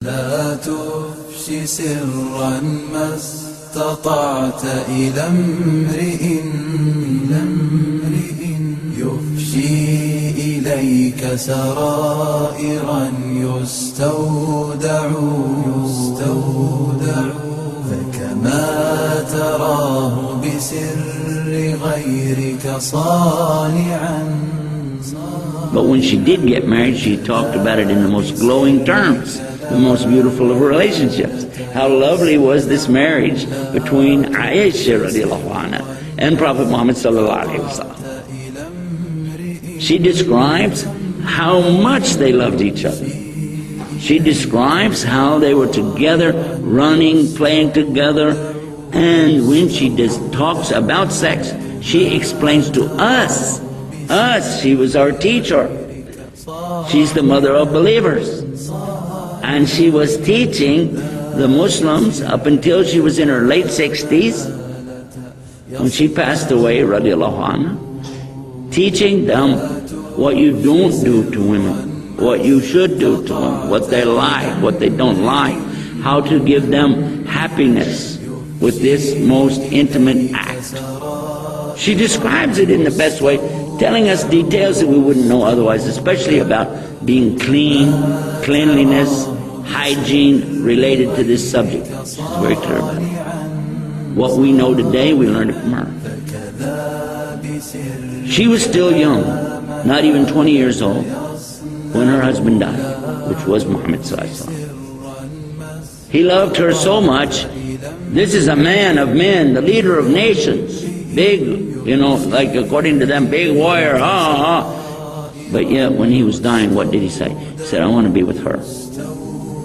لا تفشي سرا ما استطعت إلى امرئ يفشي إليك سرائرا يستودع فكما تراه بسر غيرك صانعا. But when she did get married, she talked about it in the most glowing terms, the most beautiful of relationships. How lovely was this marriage between Aisha radiallahu anha and Prophet Muhammad sallallahu alaihi wasallam. She describes how much they loved each other. She describes how they were together, running, playing together, and when she talks about sex, she explains to us, she was our teacher. She's the mother of believers. And she was teaching the Muslims up until she was in her late 60s. When she passed away, radiallahu anha, teaching them what you don't do to women, what you should do to them, what they like, what they don't like, how to give them happiness with this most intimate act. She describes it in the best way, telling us details that we wouldn't know otherwise, especially about being clean, cleanliness, hygiene related to this subject. She's very clear about it. What we know today, we learned it from her. She was still young, not even 20 years old, when her husband died, which was Muhammad sallallahu alaihi wasallam. He loved her so much. This is a man of men, the leader of nations, big, like according to them, big warrior, But yet when he was dying, what did he say? He said, I want to be with her.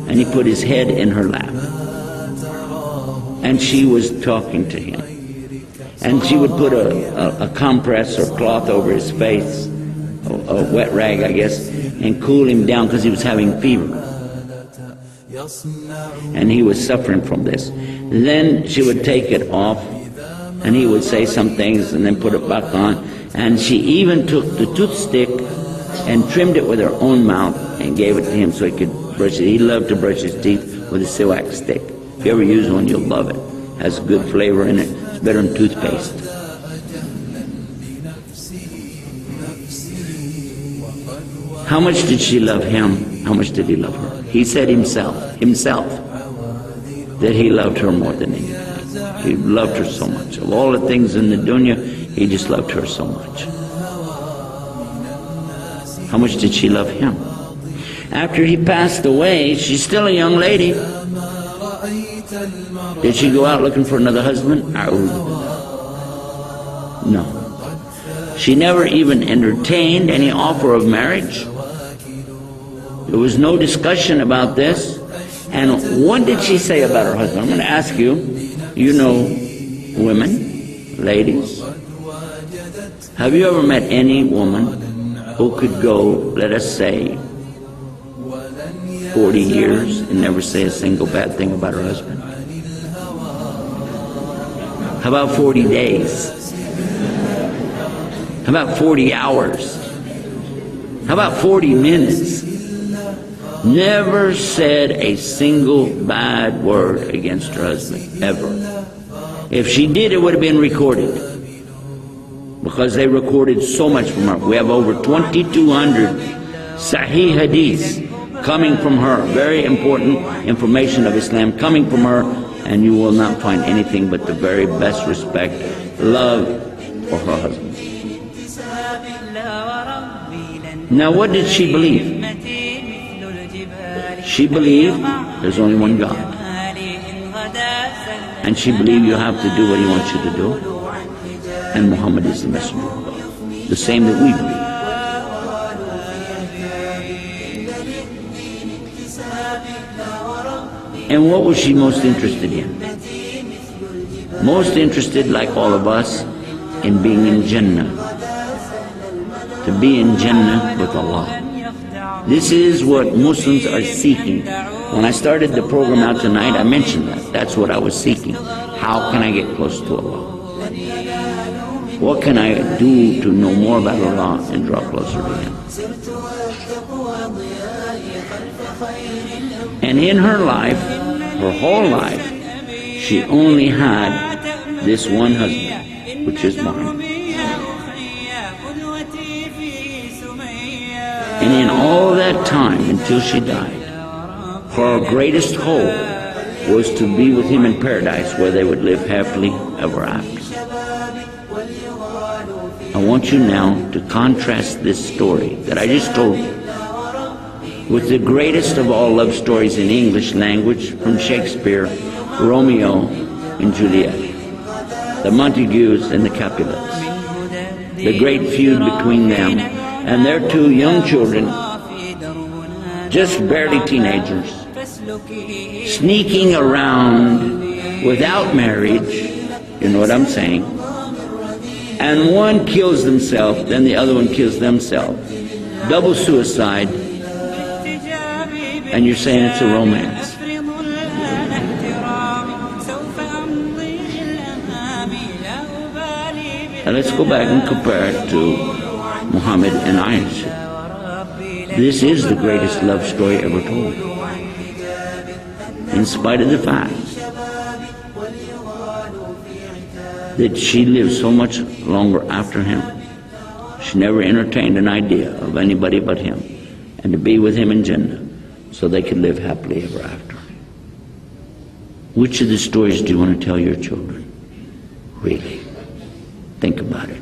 And he put his head in her lap. And she was talking to him. And she would put a compress or cloth over his face, a wet rag, I guess, and cool him down because he was having fever. And he was suffering from this. Then she would take it off, and he would say some things and then put it back on. And she even took the toothstick and trimmed it with her own mouth and gave it to him so he could brush it. He loved to brush his teeth with a siwak stick. If you ever use one, you'll love it. It has good flavor in it. It's better than toothpaste. How much did she love him? How much did he love her? He said himself, that he loved her more than anything. He loved her so much. Of all the things in the dunya, he just loved her so much. How much did she love him? After he passed away, she's still a young lady. Did she go out looking for another husband? No. She never even entertained any offer of marriage. There was no discussion about this. And what did she say about her husband? I'm going to ask you, you know women, ladies, have you ever met any woman who could go, let us say, 40 years and never say a single bad thing about her husband? How about 40 days? How about 40 hours? How about 40 minutes? Never said a single bad word against her husband, ever. If she did, it would have been recorded, because they recorded so much from her. We have over 2,200 Sahih Hadiths coming from her, very important information of Islam coming from her, and you will not find anything but the very best respect, love for her husband. Now what did she believe? She believed there's only one God. And she believed you have to do what he wants you to do. And Muhammad is the messenger of God. The same that we believe. And what was she most interested in? Most interested, like all of us, in being in Jannah. To be in Jannah with Allah. This is what Muslims are seeking. When I started the program out tonight, I mentioned that. That's what I was seeking. How can I get close to Allah? What can I do to know more about Allah and draw closer to Him? And in her life, her whole life, she only had this one husband, which is mine. And in all that time, until she died, her greatest hope was to be with him in paradise, where they would live happily ever after. I want you now to contrast this story that I just told you with the greatest of all love stories in English language from Shakespeare, Romeo and Juliet, the Montagues and the Capulets, the great feud between them and their two young children, just barely teenagers, sneaking around without marriage, you know what I'm saying, and one kills themselves, then the other one kills themselves. Double suicide, and you're saying it's a romance. Now let's go back and compare it to Muhammad and Aisha. This is the greatest love story ever told, in spite of the fact that she lived so much longer after him. She never entertained an idea of anybody but him, and to be with him in Jannah so they could live happily ever after. Which of the stories do you want to tell your children? Really? Think about it.